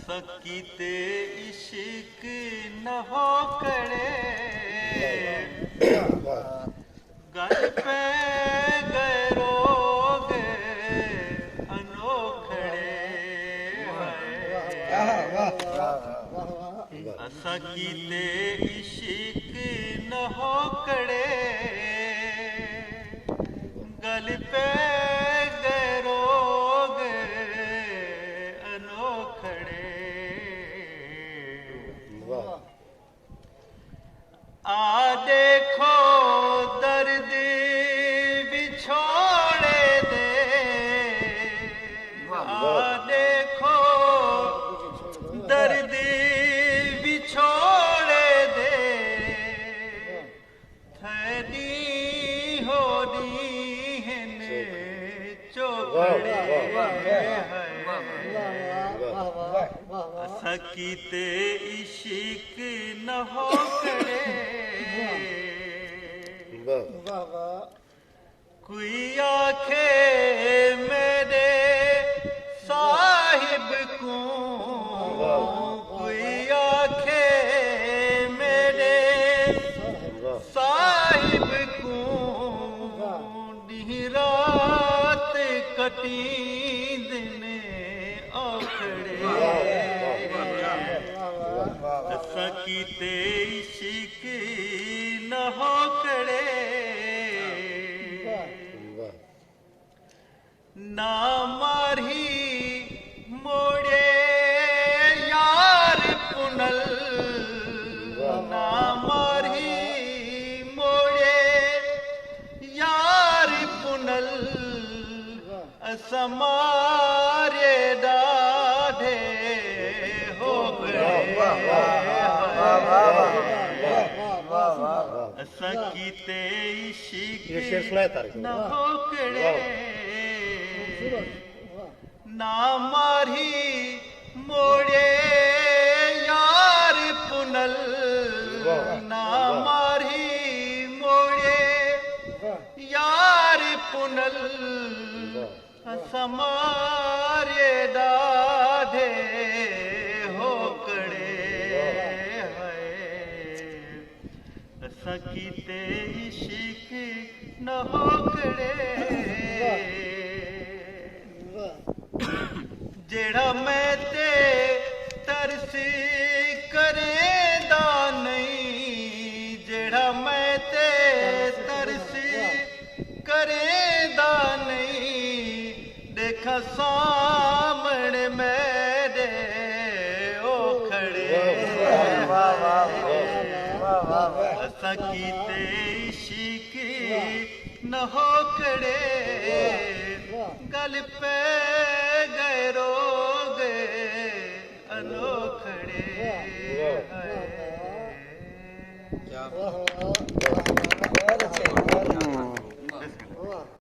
सकीते इश्क न हो करे गल पे गए रोग अनोखड़े सकीते इश्क न हो करे गल पे गए रोग अनोखड़े आ देखो दर्द बिछोड़े दे आ देखो दर्द बिछोड़े दे थैली हो दी है चोपड़े सकीते इश्क न हो करे कोई आखे मेरे साहिब को कोई आखे मेरे साहिब को दी रात कटी दिन औखड़े सकीते इश्क न हो करे ना मारी मोड़े यार पुनल ना मारी मोड़े यार पुनल समारे डाढ़े हो सकीते इश्क न हो करे ना मारी मोड़े यार पुनल ना मारी मोड़े यार पुनल समारे डाढ़े होकड़े सकीते इश्क न होकड़े जेड़ा मैं ते तरस करेंदा नहीं जेड़ा मैं ते तरस करेंदा नहीं देखा सामने मेरे ओ खड़े सकीते इश्क न हो करे गल पे गए रोग अनोखड़े।